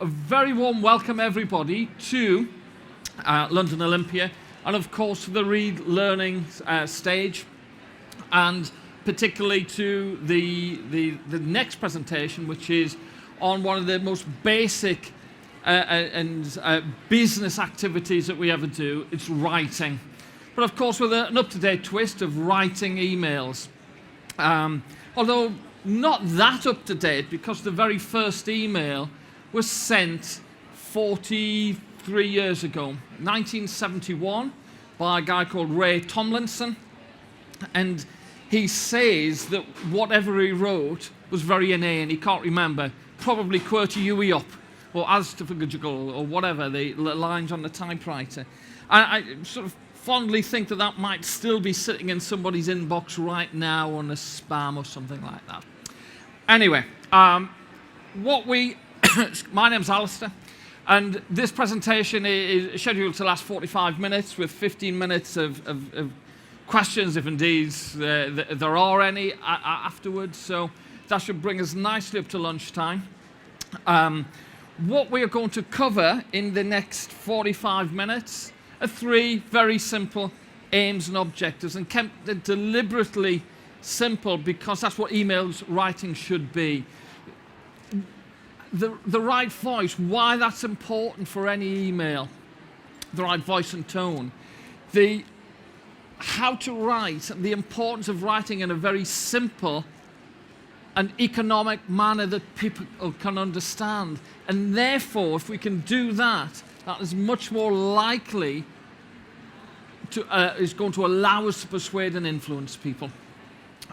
A very warm welcome, everybody, to London Olympia, and of course to the Reed Learning stage, and particularly to the next presentation, which is on one of the most basic and business activities that we ever do. It's writing, but of course with an up-to-date twist of writing emails. Although not that up-to-date, because the very first email was sent 43 years ago, 1971, by a guy called Ray Tomlinson. And he says that whatever he wrote was very inane. He can't remember. Probably QWERTY UE up, or Astrophagitical, or whatever, the lines on the typewriter. I sort of fondly think that that might still be sitting in somebody's inbox right now on a spam or something like that. Anyway, my name's Alistair, and this presentation is scheduled to last 45 minutes with 15 minutes of questions, if indeed there are any, afterwards. So that should bring us nicely up to lunchtime. What we are going to cover in the next 45 minutes are three very simple aims and objectives, and kept deliberately simple because that's what emails writing should be. The right voice, why that's important for any email, the right voice and tone, how to write, the importance of writing in a very simple and economic manner that people can understand. And therefore, if we can do that, that is much more likely is going to allow us to persuade and influence people.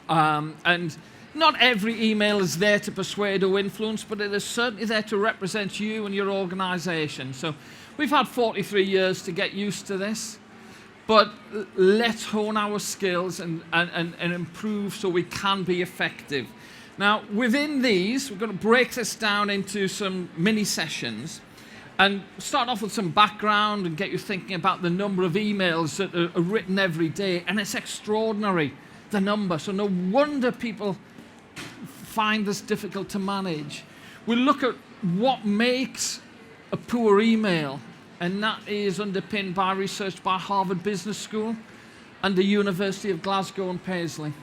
And not every email is there to persuade or influence, but it is certainly there to represent you and your organization. So we've had 43 years to get used to this, but let's hone our skills and improve so we can be effective. Now, within these, we're going to break this down into some mini sessions and start off with some background and get you thinking about the number of emails that are written every day. And it's extraordinary, the number. So no wonder people find this difficult to manage. We'll look at what makes a poor email, and that is underpinned by research by Harvard Business School and the University of Glasgow and Paisley.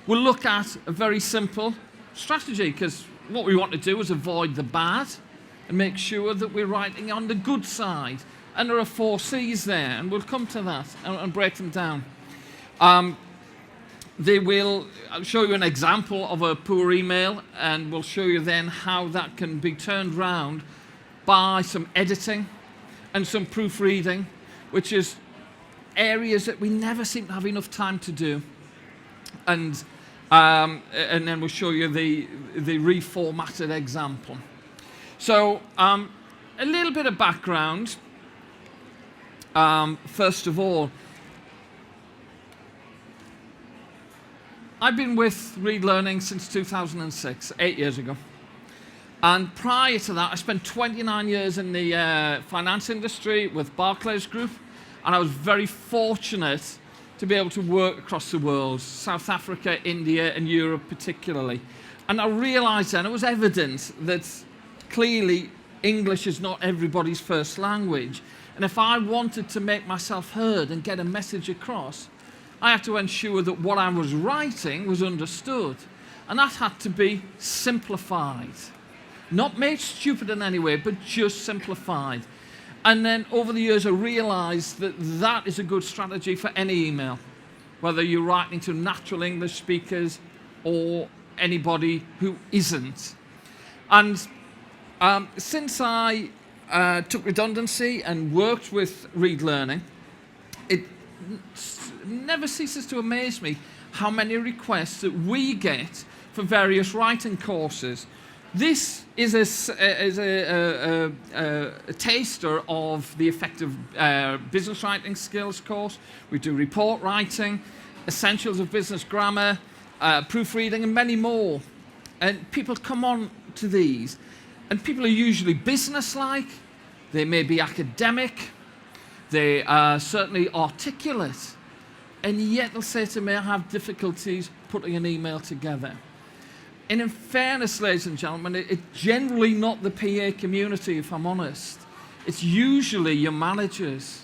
We'll look at a very simple strategy, because what we want to do is avoid the bad and make sure that we're writing on the good side. And there are 4 C's there, and we'll come to that and break them down. I'll show you an example of a poor email, and we'll show you then how that can be turned around by some editing and some proofreading, which is areas that we never seem to have enough time to do. And then we'll show you the reformatted example. So a little bit of background. First of all, I've been with Reed Learning since 2006, 8 years ago. And prior to that, I spent 29 years in the finance industry with Barclays Group, and I was very fortunate to be able to work across the world, South Africa, India, and Europe particularly. And I realized then, it was evident that clearly English is not everybody's first language. And if I wanted to make myself heard and get a message across, I had to ensure that what I was writing was understood. And that had to be simplified. Not made stupid in any way, but just simplified. And then over the years, I realized that that is a good strategy for any email, whether you're writing to natural English speakers or anybody who isn't. And since I took redundancy and worked with Reed Learning, it never ceases to amaze me how many requests that we get for various writing courses. This is a taster of the effective business writing skills course. We do report writing, essentials of business grammar, proofreading, and many more. And people come on to these, and people are usually business-like. They may be academic. They are certainly articulate. And yet they'll say to me, I have difficulties putting an email together. And in fairness, ladies and gentlemen, it's generally not the PA community, if I'm honest. It's usually your managers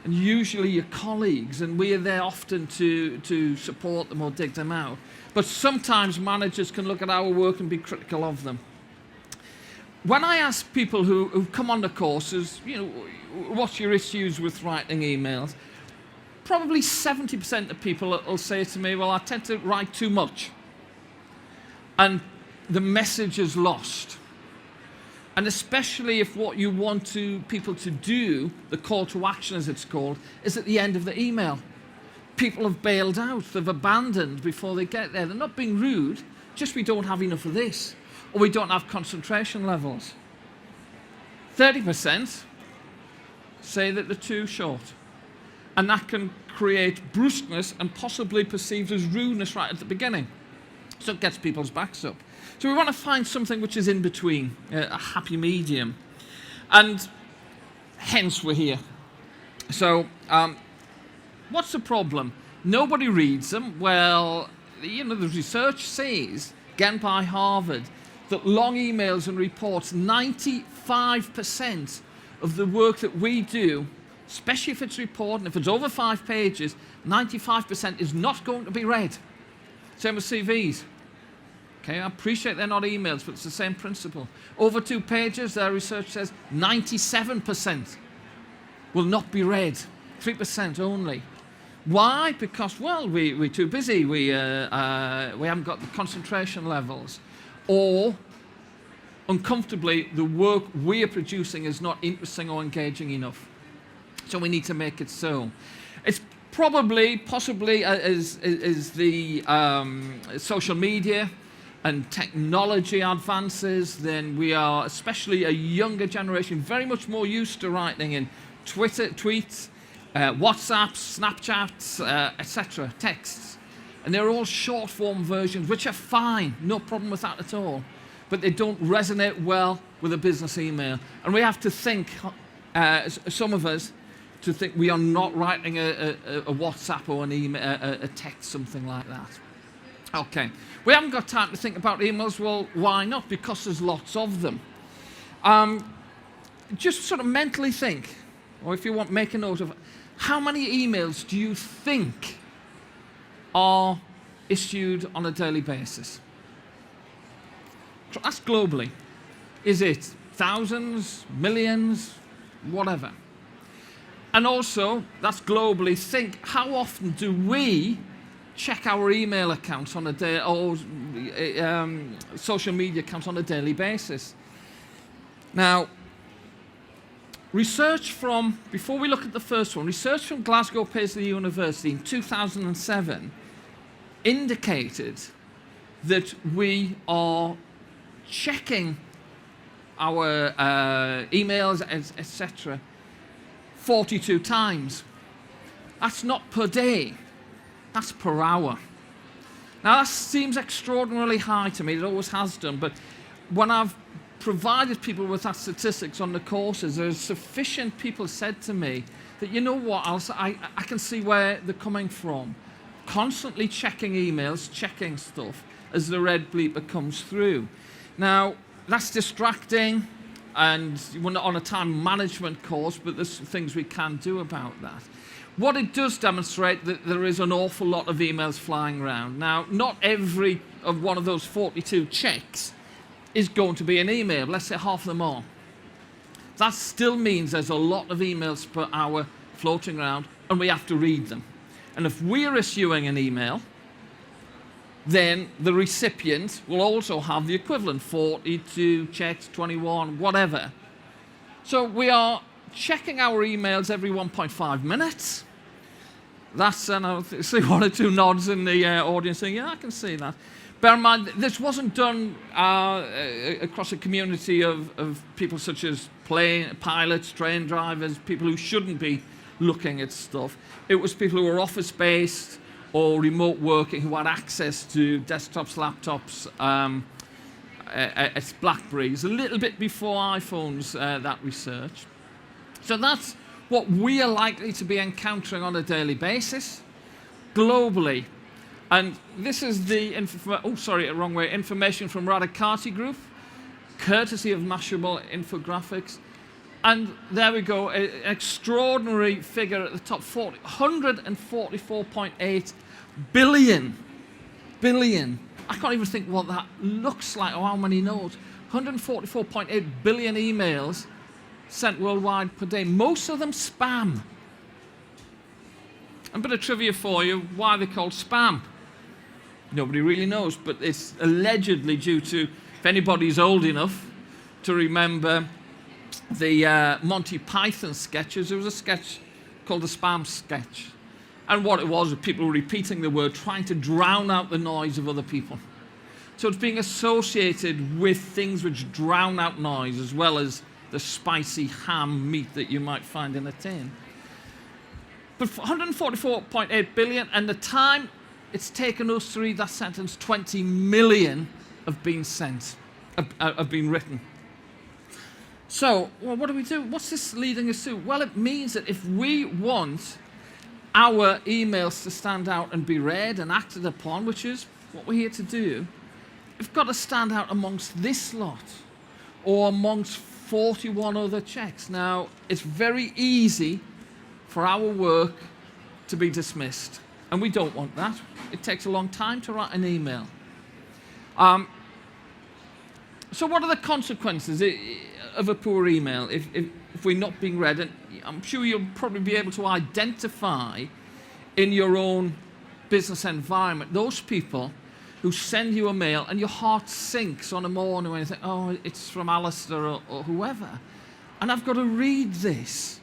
and usually your colleagues, and we are there often to support them or dig them out. But sometimes managers can look at our work and be critical of them. When I ask people who come on the courses, what's your issues with writing emails? Probably 70% of people will say to me, well, I tend to write too much. And the message is lost. And especially if what you want people to do, the call to action as it's called, is at the end of the email. People have bailed out, they've abandoned before they get there. They're not being rude, just we don't have enough of this, or we don't have concentration levels. 30% say that they're too short. And that can create brusqueness and possibly perceived as rudeness right at the beginning. So it gets people's backs up. So we want to find something which is in between, a happy medium. And hence we're here. So what's the problem? Nobody reads them. Well, the research says, again by Harvard, that long emails and reports, 95% of the work that we do, especially if it's reported, if it's over 5 pages, 95% is not going to be read. Same with CVs. Okay, I appreciate they're not emails, but it's the same principle. Over 2 pages, their research says 97% will not be read. 3% only. Why? Because, well, we're too busy. We haven't got the concentration levels. Or, uncomfortably, the work we are producing is not interesting or engaging enough. So we need to make it so. It's possibly, is the social media and technology advances, then we are, especially a younger generation, very much more used to writing in tweets, WhatsApps, Snapchats, etc., texts. And they're all short form versions, which are fine, no problem with that at all. But they don't resonate well with a business email. And we have to think, some of us, to think we are not writing a WhatsApp or an email, a text, something like that. Okay, we haven't got time to think about emails. Well, why not? Because there's lots of them. Just sort of mentally think, or if you want, make a note of how many emails do you think are issued on a daily basis? That's globally. Is it thousands, millions, whatever? And also, that's globally, think how often do we check our email accounts on a day, or social media accounts on a daily basis? Now, before we look at the first one, research from Glasgow Paisley University in 2007 indicated that we are checking our emails, etc., 42 times. That's not per day, that's per hour. Now that seems extraordinarily high to me, it always has done, but when I've provided people with that statistics on the courses, there's sufficient people said to me that, you know what, I can see where they're coming from. Constantly checking emails, checking stuff as the red bleeper comes through. Now, that's distracting, and we're not on a time management course, but there's things we can do about that. What it does demonstrate that there is an awful lot of emails flying around. Now, not every of one of those 42 checks is going to be an email. Let's say half of them are. That still means there's a lot of emails per hour floating around, and we have to read them. And if we're issuing an email, then the recipient will also have the equivalent, 42 checks, 21, whatever. So we are checking our emails every 1.5 minutes. That's, and I see 1 or 2 nods in the audience saying, yeah, I can see that. Bear in mind, this wasn't done across a community of people such as pilots, train drivers, people who shouldn't be looking at stuff. It was people who were office-based or remote working who had access to desktops, laptops, it's BlackBerries, a little bit before iPhones, that research. So that's what we are likely to be encountering on a daily basis. Globally, And this is the, wrong way, information from Radicati Group, courtesy of Mashable Infographics. And there we go, an extraordinary figure at the top, 144.8 billion. I can't even think what that looks like or how many nodes. 144.8 billion emails sent worldwide per day, most of them spam. A bit of trivia for you, why they're called spam. Nobody really knows, but it's allegedly due to, if anybody's old enough to remember the Monty Python sketches, there was a sketch called the Spam Sketch. And what it was people were repeating the word, trying to drown out the noise of other people. So it's being associated with things which drown out noise, as well as the spicy ham meat that you might find in a tin. But 144.8 billion, and the time it's taken us to read that sentence, 20 million have been sent, have been written. So, well, what do we do? What's this leading us to? Well, it means that if we want our emails to stand out and be read and acted upon, which is what we're here to do, we've got to stand out amongst this lot or amongst 41 other checks. Now, it's very easy for our work to be dismissed, and we don't want that. It takes a long time to write an email. So what are the consequences of a poor email if we're not being read? And I'm sure you'll probably be able to identify in your own business environment those people who send you a mail and your heart sinks on a morning when you think, oh, it's from Alistair or whoever, and I've got to read this.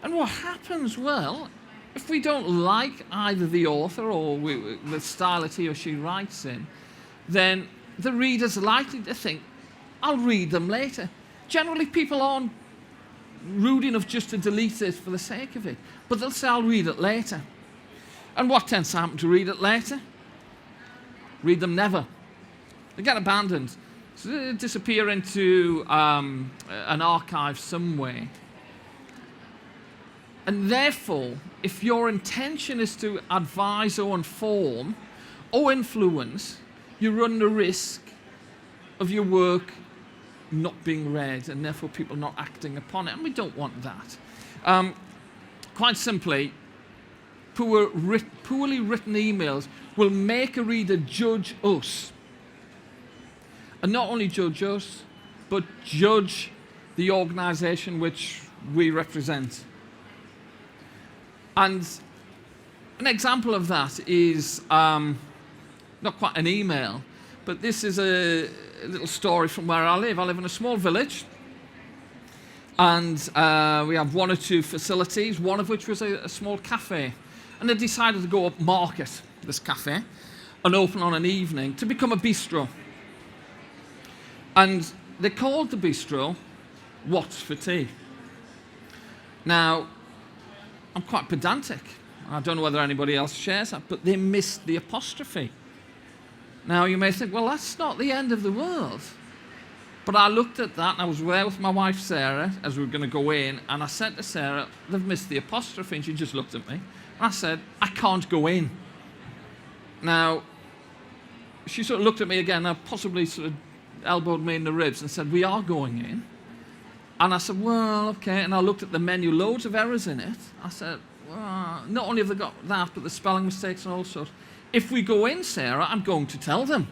And what happens? Well, if we don't like either the author or the style that he or she writes in, then the reader's likely to think, I'll read them later. Generally, people aren't rude enough just to delete it for the sake of it, but they'll say, I'll read it later. And what tends to happen to read it later? Read them never. They get abandoned. So they disappear into an archive somewhere. And therefore, if your intention is to advise or inform or influence, you run the risk of your work not being read and therefore people not acting upon it. And we don't want that. Quite simply, poorly written emails will make a reader judge us. And not only judge us, but judge the organization which we represent. And an example of that is not quite an email, but this is a little story from where I live. I live in a small village, and we have one or two facilities, one of which was a small cafe. And they decided to go up market, this cafe, and open on an evening to become a bistro. And they called the bistro What's for Tea. Now, I'm quite pedantic. I don't know whether anybody else shares that, but they missed the apostrophe. Now, you may think, well, that's not the end of the world. But I looked at that, and I was there with my wife, Sarah, as we were going to go in, and I said to Sarah, they've missed the apostrophe, and she just looked at me. And I said, I can't go in. Now, she sort of looked at me again, and possibly sort of elbowed me in the ribs and said, we are going in. And I said, well, okay. And I looked at the menu, loads of errors in it. I said, well, not only have they got that, but the spelling mistakes and all sorts. If we go in, Sarah, I'm going to tell them.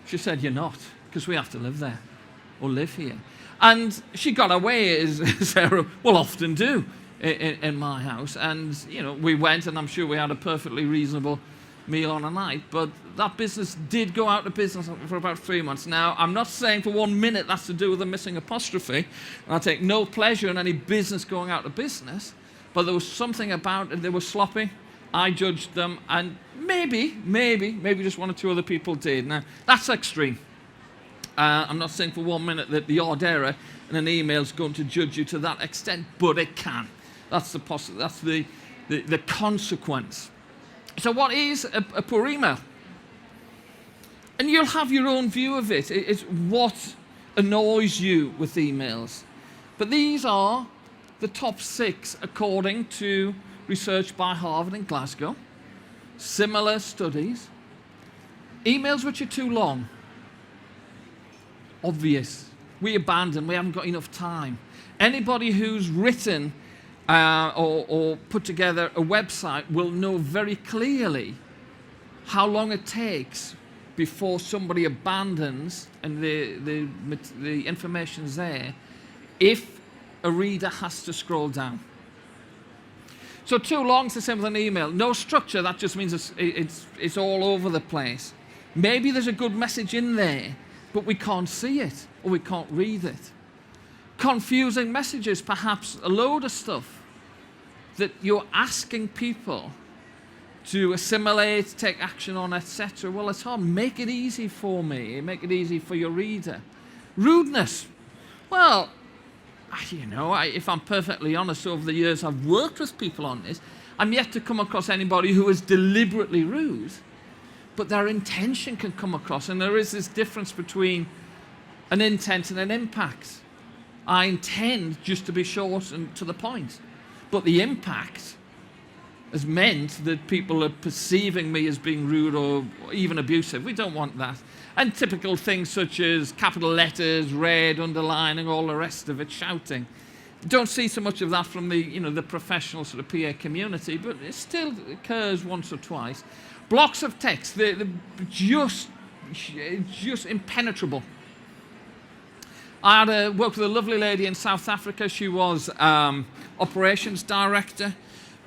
She said, you're not, because we have to live there, or live here. And she got away, as Sarah will often do in my house. And, you know, we went, and I'm sure we had a perfectly reasonable meal on a night, but that business did go out of business for about 3 months. Now, I'm not saying for 1 minute that's to do with the missing apostrophe, and I take no pleasure in any business going out of business, but there was something about it. They were sloppy. I judged them, and maybe just one or two other people did. Now, that's extreme. I'm not saying for 1 minute that the odd error in an email is going to judge you to that extent, but it can. That's the consequence. So what is a poor email? And you'll have your own view of it. It's what annoys you with emails. But these are the top 6 according to research by Harvard and Glasgow. similar studies. Emails which are too long, obvious. We abandon, we haven't got enough time. Anybody who's written or put together a website will know very clearly how long it takes before somebody abandons and the information's there if a reader has to scroll down. So too long is the same as an email. No structure, that just means it's all over the place. Maybe there's a good message in there, but we can't see it or we can't read it. Confusing messages, perhaps a load of stuff that you're asking people to assimilate, take action on, etc. Well, it's hard. Make it easy for me. Make it easy for your reader. Rudeness. Well, if I'm perfectly honest, over the years I've worked with people on this, I'm yet to come across anybody who is deliberately rude, but their intention can come across, and there is this difference between an intent and an impact. I intend just to be short and to the point, but the impact has meant that people are perceiving me as being rude or even abusive. We don't want that. And typical things such as capital letters, red, underlining, all the rest of it, shouting. Don't see so much of that from the professional sort of PA community, but it still occurs once or twice. Blocks of text, they're just impenetrable. I had worked with a lovely lady in South Africa. She was operations director,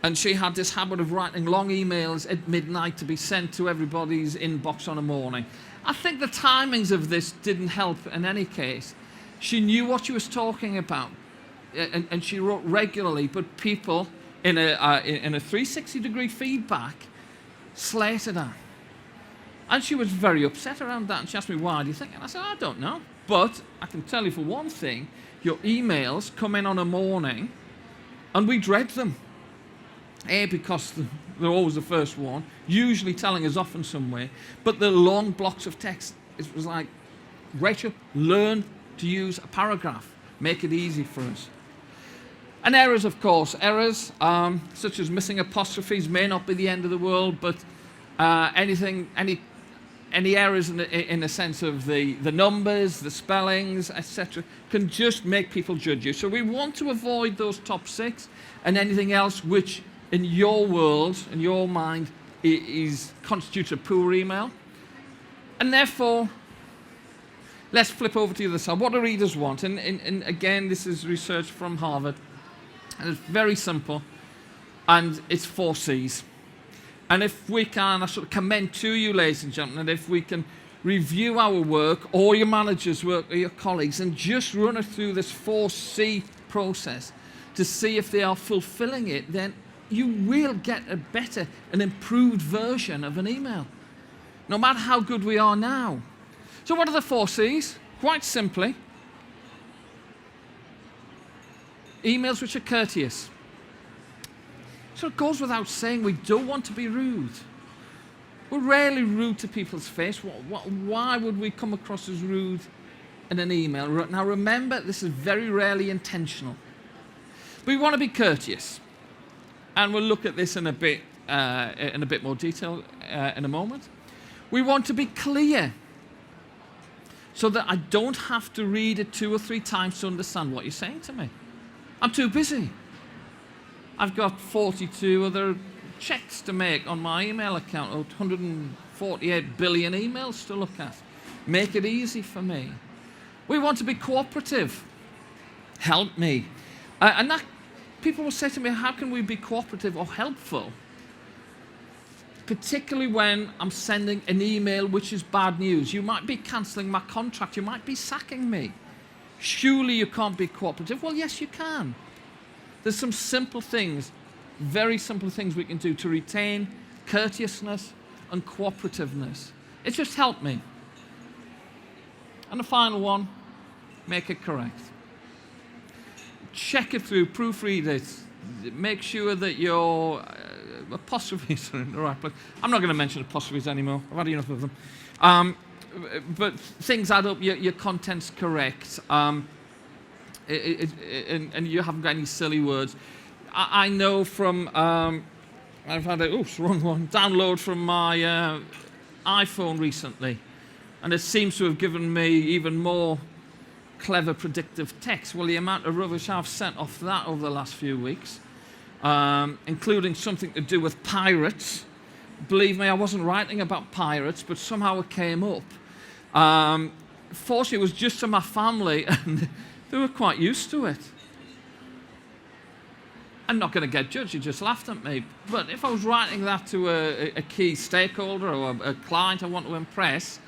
and she had this habit of writing long emails at midnight to be sent to everybody's inbox on a morning. I think the timings of this didn't help in any case. She knew what she was talking about, and she wrote regularly, but people in a 360-degree feedback slated her. And she was very upset around that, and she asked me, why do you think? And I said, I don't know. But I can tell you for one thing, your emails come in on a morning, and we dread them. Because they're always the first one, usually telling us off in some way. But the long blocks of text, it was like, Rachel, learn to use a paragraph. Make it easy for us. And errors, of course. Errors, such as missing apostrophes, may not be the end of the world, but any errors in the sense of the numbers, the spellings, etc., can just make people judge you. So we want to avoid those top 6 and anything else which, in your world, in your mind, constitutes a poor email. And therefore, let's flip over to the other side. What do readers want? And again, this is research from Harvard. And it's very simple. And it's 4 C's. And if we can, I sort of commend to you, ladies and gentlemen, if we can review our work, or your manager's work, or your colleagues, and just run it through this 4C process to see if they are fulfilling it, then you will get a better, an improved version of an email, no matter how good we are now. So what are the 4 C's? Quite simply, emails which are courteous. So it goes without saying, we don't want to be rude. We're rarely rude to people's face. Why would we come across as rude in an email? Now remember, this is very rarely intentional. We want to be courteous. And we'll look at this in a bit more detail in a moment. We want to be clear, so that I don't have to read it 2 or 3 times to understand what you're saying to me. I'm too busy. I've got 42 other checks to make on my email account, 148 billion emails to look at. Make it easy for me. We want to be cooperative. Help me. And that, people will say to me, how can we be cooperative or helpful? Particularly when I'm sending an email which is bad news. You might be cancelling my contract. You might be sacking me. Surely you can't be cooperative. Well, yes, you can. There's some simple things, very simple things we can do to retain courteousness and cooperativeness. It's just help me. And the final one, make it correct. Check it through, proofread it. Make sure that your apostrophes are in the right place. I'm not going to mention apostrophes anymore. I've had enough of them. But things add up, your content's correct. And you haven't got any silly words. I know from I've had a, oops, wrong one, download from my iPhone recently, and it seems to have given me even more clever predictive text. Well, the amount of rubbish I've sent off that over the last few weeks, including something to do with pirates. Believe me, I wasn't writing about pirates, but somehow it came up. Fortunately, it was just to my family, and they were quite used to it. I'm not going to get judged, you just laughed at me. But if I was writing that to a key stakeholder or a client I want to impress,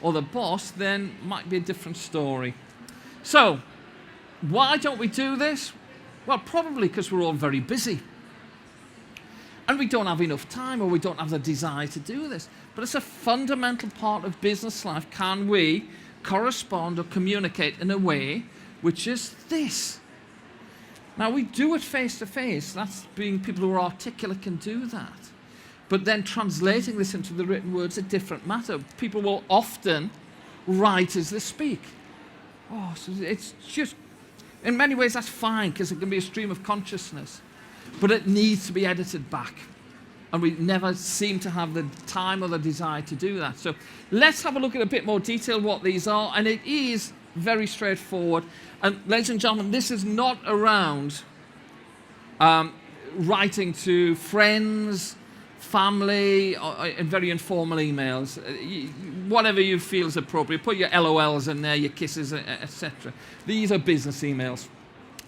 or the boss, then it might be a different story. So, why don't we do this? Well, probably because we're all very busy. And we don't have enough time, or we don't have the desire to do this. But it's a fundamental part of business life. Can we correspond or communicate in a way which is this? Now, we do it face to face. That's being people who are articulate can do that. But then translating this into the written word's a different matter. People will often write as they speak. Oh, so it's just, in many ways that's fine, because it can be a stream of consciousness. But it needs to be edited back. And we never seem to have the time or the desire to do that. So let's have a look at a bit more detail what these are. And it is very straightforward. And ladies and gentlemen, this is not around writing to friends, family, or in very informal emails. Whatever you feel is appropriate. Put your LOLs in there, your kisses, etc. These are business emails.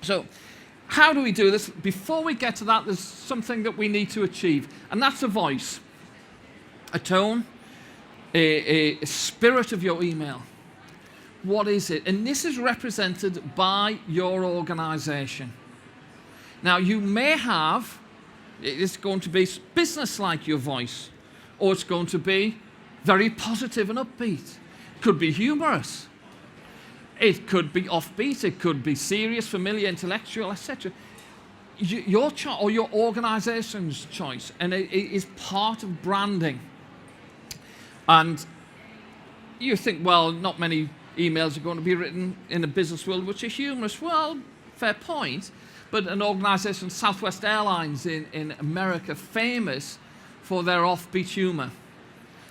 So how do we do this? Before we get to that, there's something that we need to achieve, and that's a voice, a tone, a spirit of your email. What is it? And this is represented by your organization. Now, you may have, it's going to be business-like, your voice, or it's going to be very positive and upbeat. It could be humorous. It could be offbeat, it could be serious, familiar, intellectual, etc. Your choice, or your organization's choice, and it is part of branding. And you think, well, not many emails are going to be written in the business world which are humorous. Well, fair point. But an organization, Southwest Airlines in America, famous for their offbeat humor.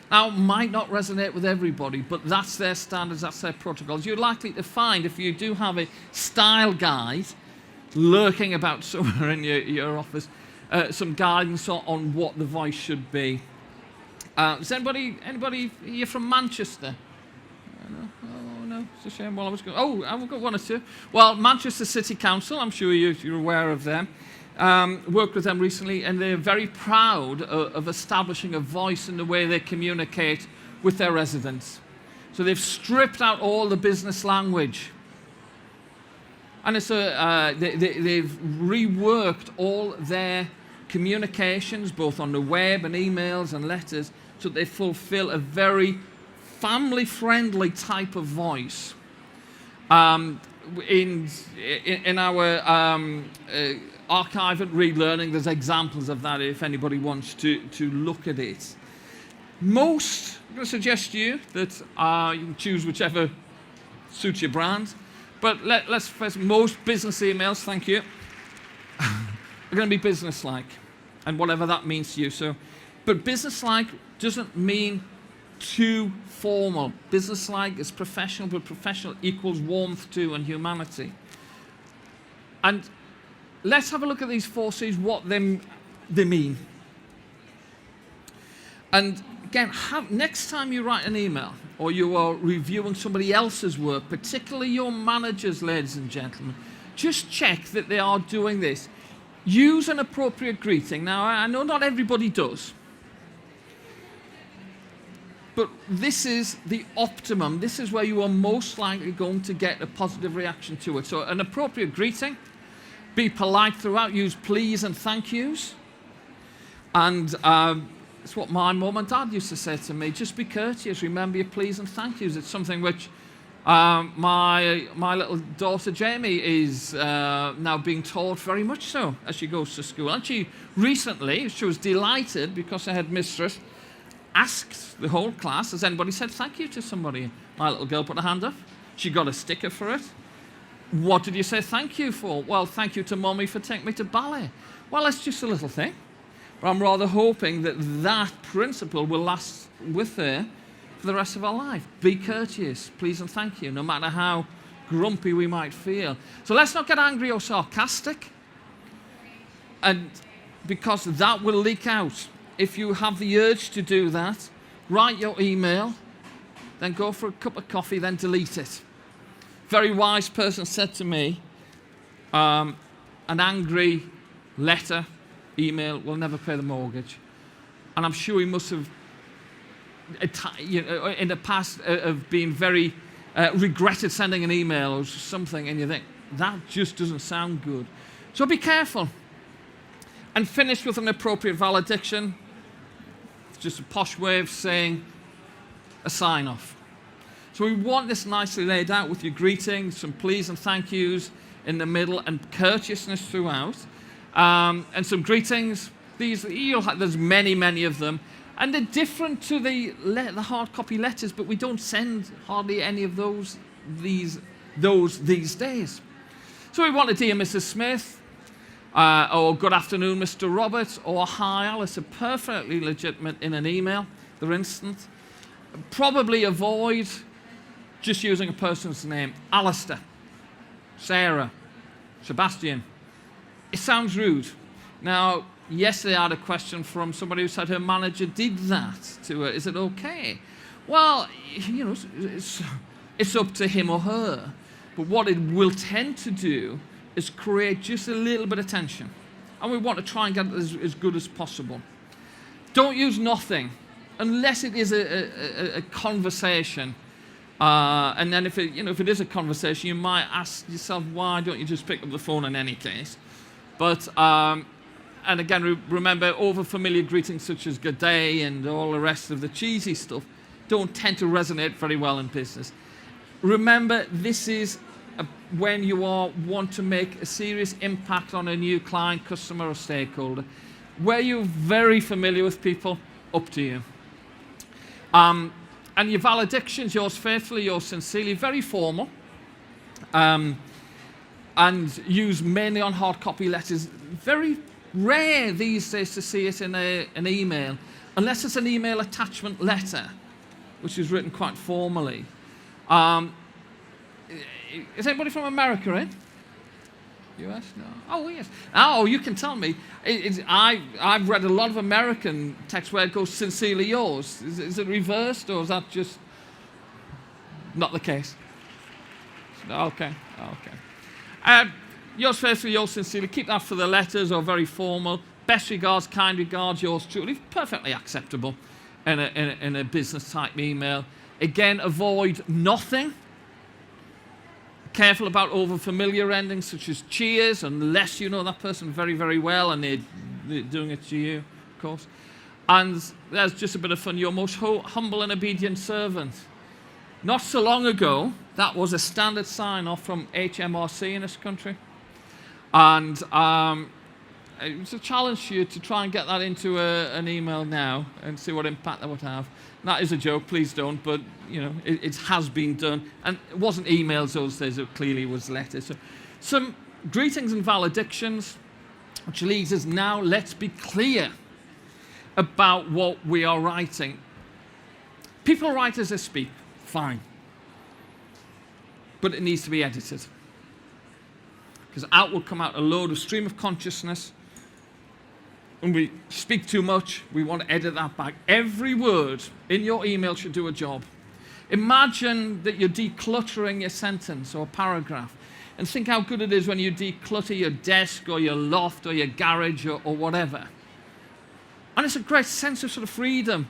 Now, it might not resonate with everybody, but that's their standards, that's their protocols. You're likely to find, if you do have a style guide lurking about somewhere in your office, some guidance on what the voice should be. Is anybody here from Manchester? Oh, no, it's a shame. Well, I've got one or two. Well, Manchester City Council, I'm sure you're aware of them. Worked with them recently, and they're very proud of establishing a voice in the way they communicate with their residents. So they've stripped out all the business language. And it's they've reworked all their communications, both on the web and emails and letters, so that they fulfill a very family-friendly type of voice. In our archive at Read Learning, there's examples of that if anybody wants to look at it. I'm going to suggest to you that you can choose whichever suits your brand, but let's first, most business emails, thank you, are going to be business-like, and whatever that means to you. So, but business-like doesn't mean too formal. Business-like is professional, but professional equals warmth to and humanity. And let's have a look at these four C's, what they mean. And again, next time you write an email or you are reviewing somebody else's work, particularly your managers, ladies and gentlemen, just check that they are doing this. Use an appropriate greeting. Now, I know not everybody does, but this is the optimum. This is where you are most likely going to get a positive reaction to it. So an appropriate greeting, be polite throughout, use please and thank yous. And it's what my mum and dad used to say to me, just be courteous, remember your please and thank yous. It's something which my little daughter Jamie is now being taught very much so as she goes to school. And she was delighted because her headmistress asked the whole class, has anybody said thank you to somebody? My little girl put her hand up. She got a sticker for it. What did you say thank you for? Well, thank you to Mommy for taking me to ballet. Well, that's just a little thing. But I'm rather hoping that that principle will last with her for the rest of our life. Be courteous, please and thank you, no matter how grumpy we might feel. So let's not get angry or sarcastic, and because that will leak out. If you have the urge to do that, write your email, then go for a cup of coffee, then delete it. Very wise person said to me, an angry letter, email will never pay the mortgage. And I'm sure he must have, in the past, have been very regretted sending an email or something, and you think, that just doesn't sound good. So be careful. And finish with an appropriate valediction. It's just a posh way of saying a sign-off. So we want this nicely laid out with your greetings, some please and thank yous in the middle, and courteousness throughout. And some greetings. There's many of them. And they're different to the hard copy letters, but we don't send hardly any of those these days. So we want a dear Mrs. Smith, or good afternoon, Mr. Roberts, or hi, Alice, are perfectly legitimate in an email. They're instant. Probably avoid just using a person's name. Alistair, Sarah, Sebastian. It sounds rude. Now, yesterday I had a question from somebody who said her manager did that to her. Is it okay? Well, it's up to him or her. But what it will tend to do is create just a little bit of tension. And we want to try and get it as good as possible. Don't use nothing unless it is a conversation. And then if it is a conversation, you might ask yourself, why don't you just pick up the phone in any case? But, and again, remember, over-familiar greetings such as good day and all the rest of the cheesy stuff don't tend to resonate very well in business. Remember, this is when you want to make a serious impact on a new client, customer, or stakeholder. Where you're very familiar with people, up to you. And your valedictions, yours faithfully, yours sincerely, very formal. And used mainly on hard copy letters. Very rare these days to see it in an email, unless it's an email attachment letter, which is written quite formally. Is anybody from America in? US? No. Oh, yes. Oh, you can tell me. I've read a lot of American text where it goes sincerely yours. Is it reversed, or is that just not the case? Okay. Yours faithfully, yours sincerely. Keep that for the letters, or very formal. Best regards, kind regards, yours truly. Perfectly acceptable in a business type email. Again, avoid nothing. Careful about over-familiar endings such as cheers, unless you know that person very, very well and they're doing it to you, of course. And there's just a bit of fun. Your most humble and obedient servant. Not so long ago, that was a standard sign-off from HMRC in this country. And it was a challenge to you to try and get that into an email now and see what impact that would have. And that is a joke, please don't, but it has been done. And it wasn't emails those days, it clearly was letters. So some greetings and valedictions, which leads us now, let's be clear about what we are writing. People write as they speak, fine. But it needs to be edited. Because out will come out a load of stream of consciousness. When we speak too much, we want to edit that back. Every word in your email should do a job. Imagine that you're decluttering your sentence or paragraph. And think how good it is when you declutter your desk or your loft or your garage or whatever. And it's a great sense of sort of freedom.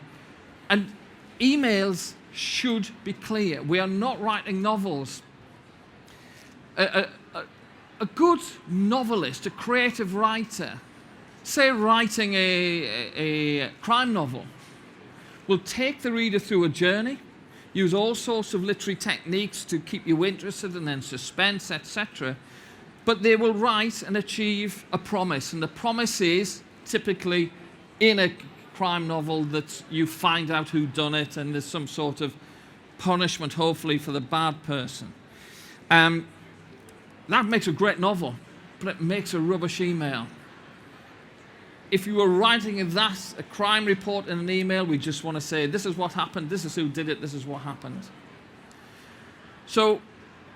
And emails should be clear. We are not writing novels. A good novelist, a creative writer, say writing a crime novel, will take the reader through a journey, use all sorts of literary techniques to keep you interested and then suspense, etc. But they will write and achieve a promise. And the promise is typically in a crime novel that you find out who done it and there's some sort of punishment, hopefully, for the bad person. That makes a great novel, but it makes a rubbish email. if you were writing a crime report in an email, we just want to say, this is what happened, this is who did it, this is what happened. So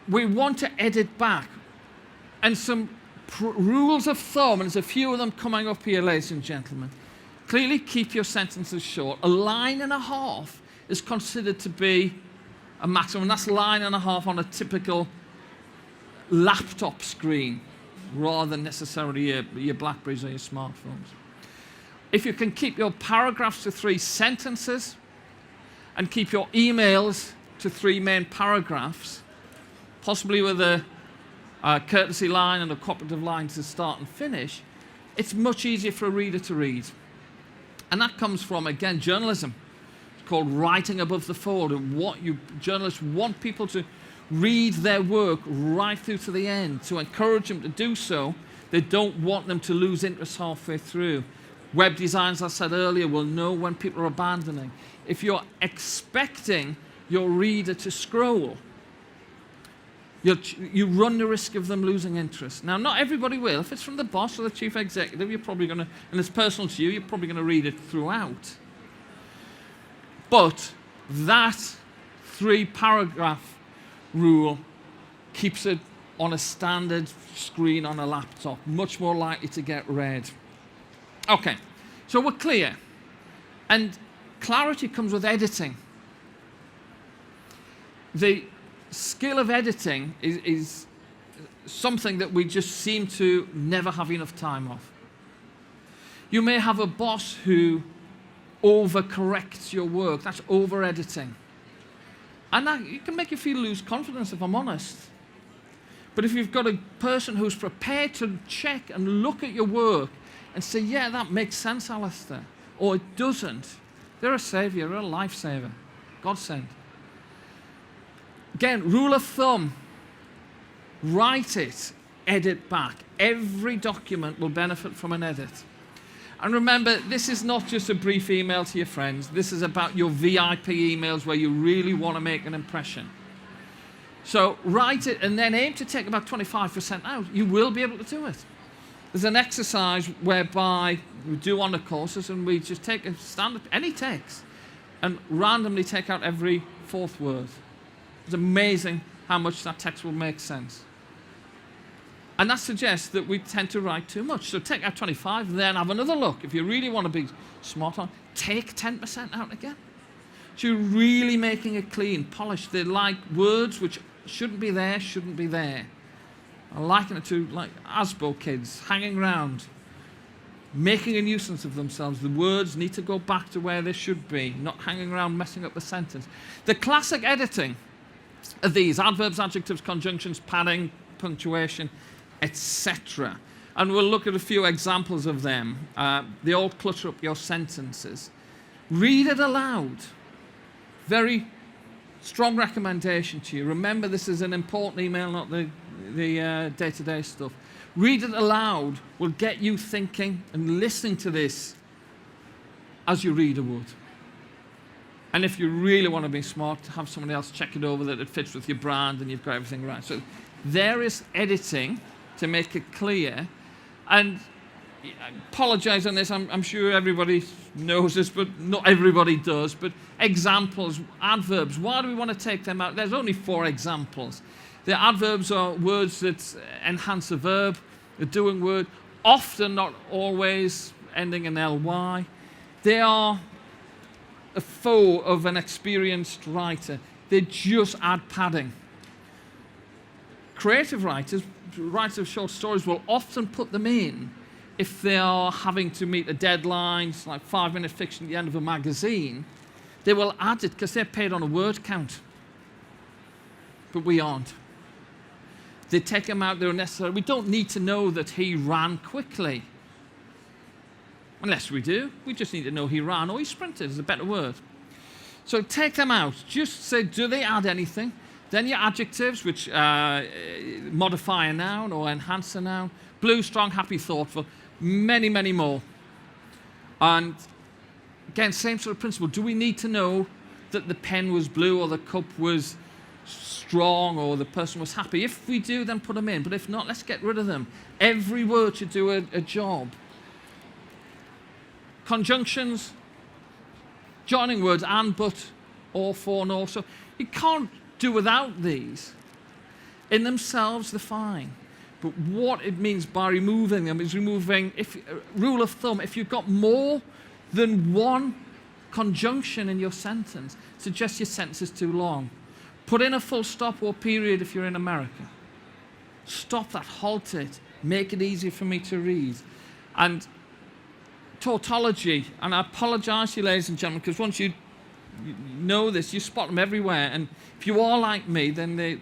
we want to edit back. And some rules of thumb, and there's a few of them coming up here, ladies and gentlemen. Clearly, keep your sentences short. 1.5 lines is considered to be a maximum. That's 1.5 lines on a typical laptop screen, rather than necessarily your Blackberries or your smartphones. If you can keep your paragraphs to 3 sentences and keep your emails to 3 main paragraphs, possibly with a courtesy line and a cooperative line to start and finish, it's much easier for a reader to read. And that comes from, again, journalism. It's called writing above the fold. And journalists want people to read their work right through to the end, to encourage them to do so. They don't want them to lose interest halfway through. Web designs, as I said earlier, will know when people are abandoning. If you're expecting your reader to scroll, you run the risk of them losing interest. Now, not everybody will. If it's from the boss or the chief executive, you're probably going to, and it's personal to you, you're probably going to read it throughout. But that 3-paragraph rule keeps it on a standard screen on a laptop, much more likely to get read. Okay, so we're clear. And clarity comes with editing. The skill of editing is something that we just seem to never have enough time of. You may have a boss who overcorrects your work. That's over-editing. And that it can make you lose confidence, if I'm honest. But if you've got a person who's prepared to check and look at your work and say, yeah, that makes sense, Alistair, or it doesn't, they're a savior, they're a lifesaver. God sent. Again, rule of thumb, write it, edit back. Every document will benefit from an edit. And remember, this is not just a brief email to your friends. This is about your VIP emails where you really want to make an impression. So write it and then aim to take about 25% out. You will be able to do it. There's an exercise whereby we do on the courses and we just take a standard, any text, and randomly take out every 4th word. It's amazing how much that text will make sense. And that suggests that we tend to write too much. So take out 25, then have another look. If you really want to be smart on, take 10% out again. So you're really making it clean, polished. They're like words which shouldn't be there, shouldn't be there. I liken it to like ASBO kids hanging around, making a nuisance of themselves. The words need to go back to where they should be, not hanging around messing up the sentence. The classic editing of these, adverbs, adjectives, conjunctions, padding, punctuation, etc. And we'll look at a few examples of them. They all clutter up your sentences. Read it aloud. Very strong recommendation to you. Remember, this is an important email, not the day-to-day stuff. Read it aloud will get you thinking and listening to this as your reader would. And if you really want to be smart, have someone else check it over that it fits with your brand and you've got everything right. So there is editing to make it clear. And I apologize on this, I'm sure everybody knows this, but not everybody does. But examples, adverbs, why do we want to take them out? There's only 4 examples. The adverbs are words that enhance a verb, the doing word, often, not always, ending in ly. They are a foe of an experienced writer. They just add padding. Creative writers of short stories will often put them in if they are having to meet a deadline, like 5-minute fiction at the end of a magazine. They will add it because they're paid on a word count. But we aren't. They take them out, they're unnecessary. We don't need to know that he ran quickly. Unless we do. We just need to know he ran or he sprinted is a better word. So take them out. Just say, do they add anything? Then your adjectives, which modify a noun or enhance a noun. Blue, strong, happy, thoughtful. Many, many more. And again, same sort of principle. Do we need to know that the pen was blue or the cup was strong or the person was happy? If we do, then put them in. But if not, let's get rid of them. Every word should do a job. Conjunctions, joining words and, but, or, for, and also. You can't do without these. In themselves, they're fine. But what it means by removing them is removing, rule of thumb, if you've got more than one conjunction in your sentence, suggests your sentence is too long. Put in a full stop or period if you're in America. Stop that, halt it, make it easy for me to read. And tautology, and I apologize to you, ladies and gentlemen, because once you know this, you spot them everywhere, and if you are like me, then they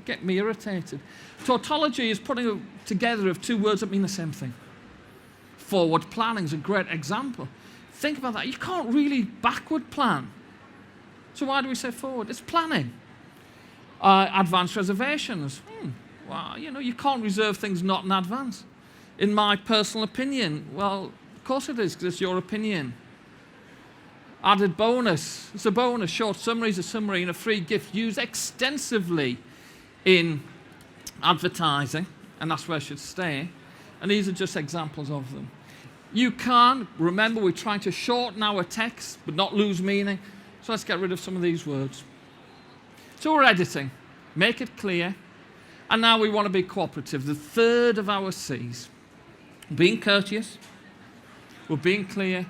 get me irritated. Tautology is putting together of two words that mean the same thing. Forward planning is a great example. Think about that. You can't really backward plan. So why do we say forward? It's planning. Advanced reservations. Well, you can't reserve things not in advance. In my personal opinion, well, of course it is, because it's your opinion. Added bonus. It's a bonus. Short summary is a summary, and a free gift used extensively in advertising, and that's where it should stay. And these are just examples of them. You can, remember, we're trying to shorten our text, but not lose meaning. So let's get rid of some of these words. So we're editing. Make it clear. And now we want to be cooperative. The third of our C's. Being courteous. We're being clear.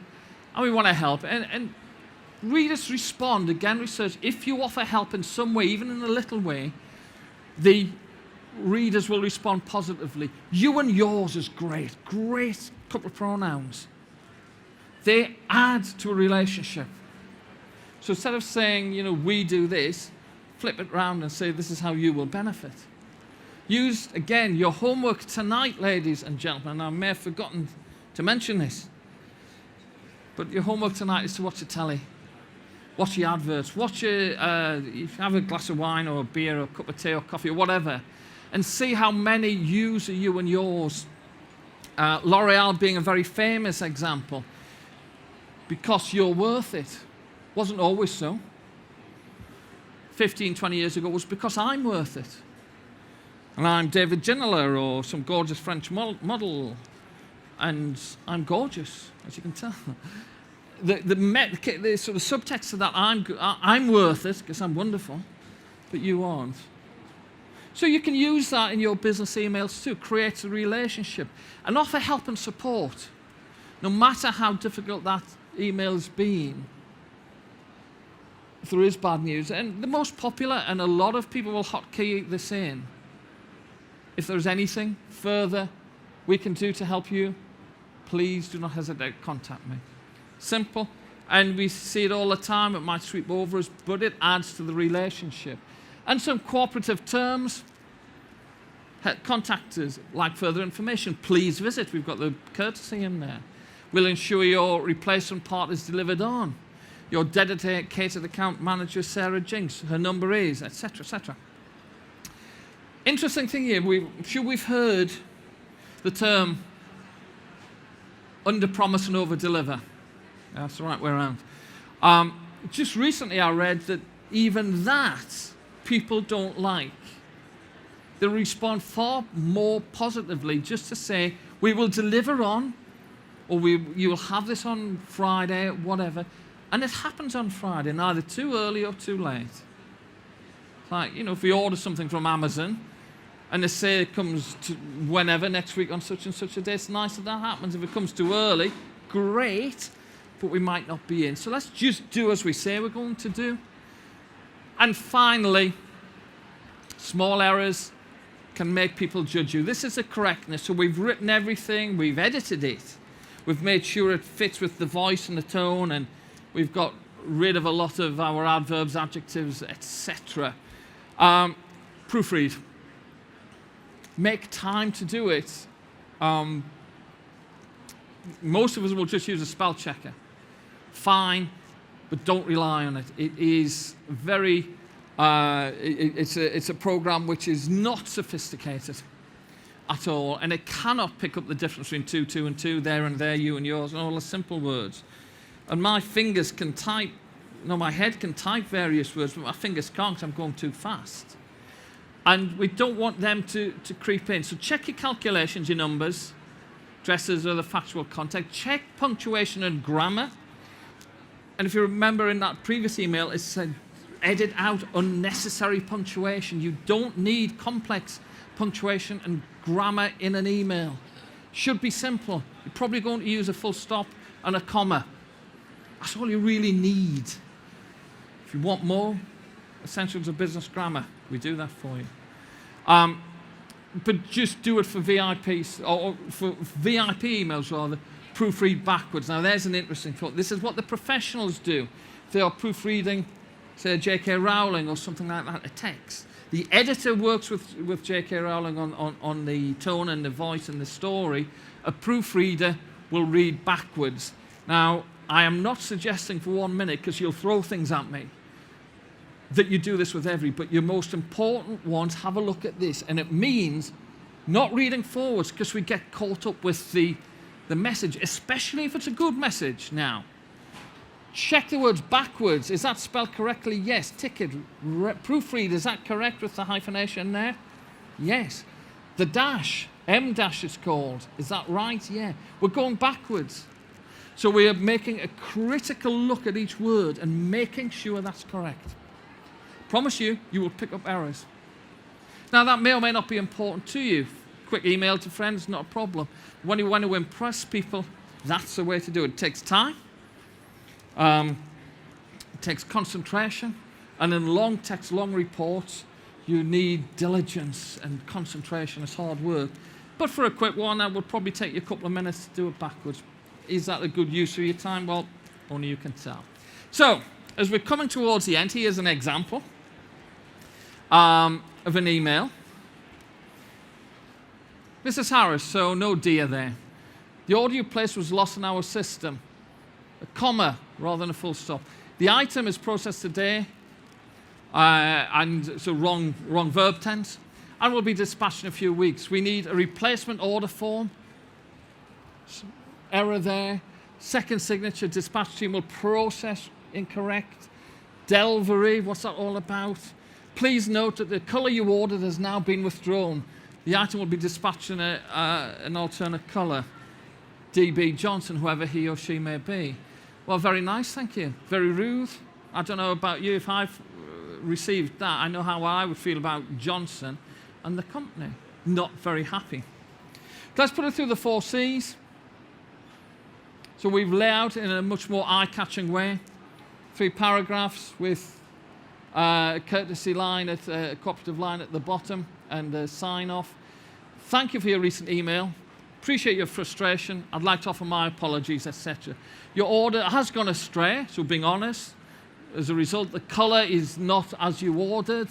And we want to help. And readers respond. Again, research. If you offer help in some way, even in a little way, the readers will respond positively. You and yours is great. Great couple of pronouns. They add to a relationship. So instead of saying, we do this, flip it round and say, this is how you will benefit. Use, again, your homework tonight, ladies and gentlemen. I may have forgotten to mention this. But your homework tonight is to watch the telly. Watch the adverts. If you have a glass of wine or a beer or a cup of tea or coffee or whatever, and see how many use you and yours. L'Oreal being a very famous example. Because you're worth it. Wasn't always so. 15, 20 years ago was because I'm worth it. And I'm David Ginola or some gorgeous French model. And I'm gorgeous, as you can tell. The sort of subtext of that, I'm worth it because I'm wonderful, but you aren't. So you can use that in your business emails too, create a relationship, and offer help and support, no matter how difficult that email's been. If there is bad news, and the most popular, and a lot of people will hotkey this in, if there's anything further we can do to help you, please do not hesitate to contact me. Simple, and we see it all the time. It might sweep over us, but it adds to the relationship. And some cooperative terms. Contact us, like further information. Please visit. We've got the courtesy in there. We'll ensure your replacement part is delivered on. Your dedicated account manager, Sarah Jinks, her number is, etc., etc. Interesting thing here, I'm sure we've heard the term under-promise and over-deliver. That's the right way around. Just recently I read that even that people don't like. They respond far more positively just to say, we will deliver on, or you will have this on Friday, whatever. And it happens on Friday, neither too early or too late. Like, if we order something from Amazon, and they say it comes to whenever, next week on such and such a day, it's nice that happens. If it comes too early, great, but we might not be in. So let's just do as we say we're going to do. And finally, small errors can make people judge you. This is the correctness. So we've written everything, we've edited it. We've made sure it fits with the voice and the tone, and we've got rid of a lot of our adverbs, adjectives, etc. Proofread. Make time to do it. Most of us will just use a spell checker. Fine, but don't rely on it. It is very, it's a program which is not sophisticated at all, and it cannot pick up the difference between two and two, there and there, you and yours, and all the simple words. And my fingers can type, my head can type various words, but my fingers can't because I'm going too fast. And we don't want them to creep in. So check your calculations, your numbers. addresses or the factual context. Check punctuation and grammar. And if you remember in that previous email, it said edit out unnecessary punctuation. You don't need complex punctuation and grammar in an email. Should be simple. You're probably going to use a full stop and a comma. That's all you really need. If you want more, Essentials of Business Grammar, we do that for you. But just do it for VIPs, or for VIP emails rather, proofread backwards. Now there's an interesting thought. This is what the professionals do. If they are proofreading, say, J.K. Rowling or something like that, a text. The editor works with J.K. Rowling on the tone and the voice and the story. A proofreader will read backwards. Now, I am not suggesting for 1 minute, because you'll throw things at me, that you do this with but your most important ones, have a look at this. And it means not reading forwards, because we get caught up with the message, especially if it's a good message now. Check the words backwards. Is that spelled correctly? Yes. Tick it. Proofread, is that correct with the hyphenation there? Yes. The dash, M-dash it's called. Is that right? Yeah. We're going backwards. So we are making a critical look at each word and making sure that's correct. Promise you, you will pick up errors. Now that may or may not be important to you. Quick email to friends, not a problem. When you want to impress people, that's the way to do it. It takes time. It takes concentration. And in long text, long reports, you need diligence and concentration. It's hard work. But for a quick one, that would probably take you a couple of minutes to do it backwards. Is that a good use of your time? Well, only you can tell. So, as we're coming towards the end, here's an example of an email. Mrs. Harris, so no dear there. The order you placed was lost in our system. A comma rather than a full stop. The item is processed today, and so wrong verb tense, and will be dispatched in a few weeks. We need a replacement order form. Error there. Second signature, dispatch team will process incorrect. Delivery, what's that all about? Please note that the color you ordered has now been withdrawn. The item will be dispatched in an alternate color. DB Johnson, whoever he or she may be. Well, very nice, thank you. Very rude. I don't know about you. If I've received that, I know how I would feel about Johnson and the company. Not very happy. Let's put it through the 4 C's. So we've laid out in a much more eye-catching way. 3 paragraphs with a courtesy line, a cooperative line at the bottom, and a sign-off. Thank you for your recent email. Appreciate your frustration. I'd like to offer my apologies, etc. Your order has gone astray, so being honest. As a result, the color is not as you ordered,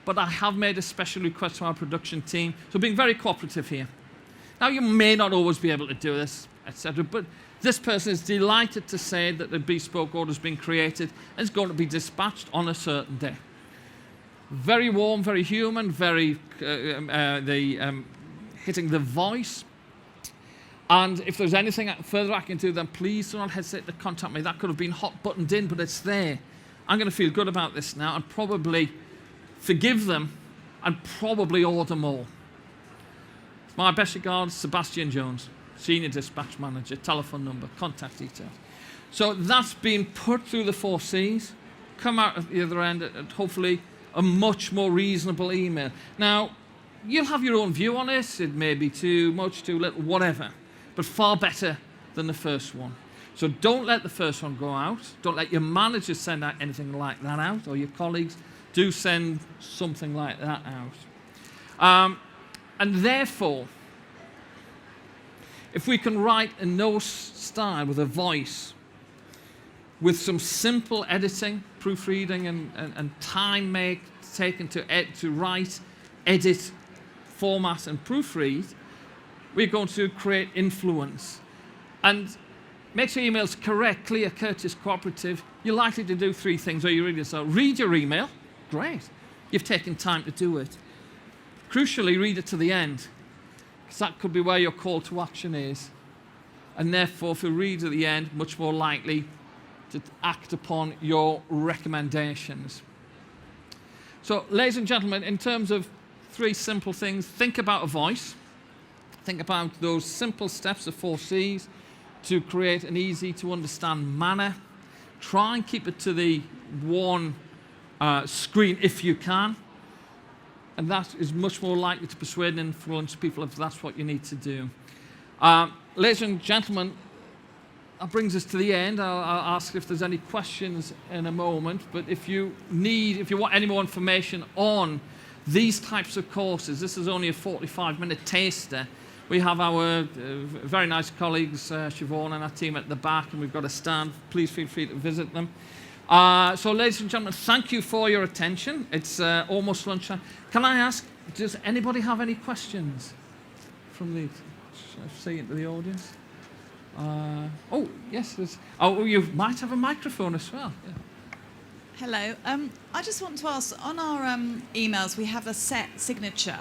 but I have made a special request to our production team, so being very cooperative here. Now, you may not always be able to do this, etc., but this person is delighted to say that the bespoke order has been created and is going to be dispatched on a certain day. Very warm, very human, very hitting the voice. And if there's anything further I can do, then please do not hesitate to contact me. That could have been hot buttoned in, but it's there. I'm going to feel good about this now and probably forgive them and probably order more. My best regards, Sebastian Jones, Senior Dispatch Manager, telephone number, contact details. So that's been put through the 4 C's, come out at the other end at hopefully a much more reasonable email. Now, you'll have your own view on it. It may be too much, too little, whatever, but far better than the first one. So don't let the first one go out. Don't let your manager send out anything like that out, or your colleagues. Do send something like that out. And therefore, if we can write in no style with a voice, with some simple editing, proofreading, and time taken to write, edit, format, and proofread, we're going to create influence. And make sure your email's correct, clear, courteous, cooperative. You're likely to do 3 things, or you read it. So read your email. Great. You've taken time to do it. Crucially, read it to the end, because that could be where your call to action is. And therefore, if you read at the end, much more likely to act upon your recommendations. So, ladies and gentlemen, in terms of 3 simple things, think about a voice. Think about those simple steps, the 4 C's, to create an easy to understand manner. Try and keep it to the one screen if you can. And that is much more likely to persuade and influence people if that's what you need to do. Ladies and gentlemen, that brings us to the end. I'll ask if there's any questions in a moment. But if you want any more information on these types of courses, this is only a 45-minute taster. We have our very nice colleagues, Siobhan and our team at the back, and we've got a stand. Please feel free to visit them. So, ladies and gentlemen, thank you for your attention. It's almost lunchtime. Can I ask, does anybody have any questions from the, say into the audience? Oh, yes. You might have a microphone as well. Yeah. Hello. I just want to ask, on our emails, we have a set signature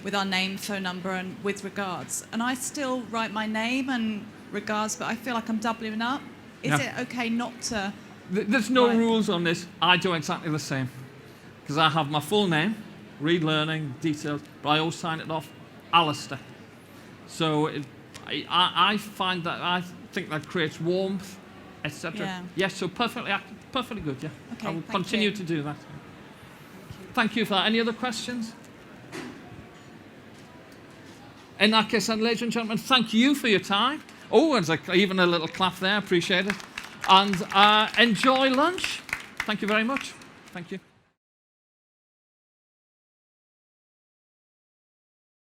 with our name, phone number, and with regards. And I still write my name and regards, but I feel like I'm doubling up. Is it okay not to... There's no rules on this. I do exactly the same. Because I have my full name, Reed Learning, details, but I always sign it off Alistair. So I find that, I think that creates warmth, etc. Yeah. Yes, so perfectly good, yeah. Okay, I will continue to do that. Thank you for that. Any other questions? In that case, then, ladies and gentlemen, thank you for your time. Oh, there's even a little clap there. Appreciate it. And enjoy lunch. Thank you very much. Thank you.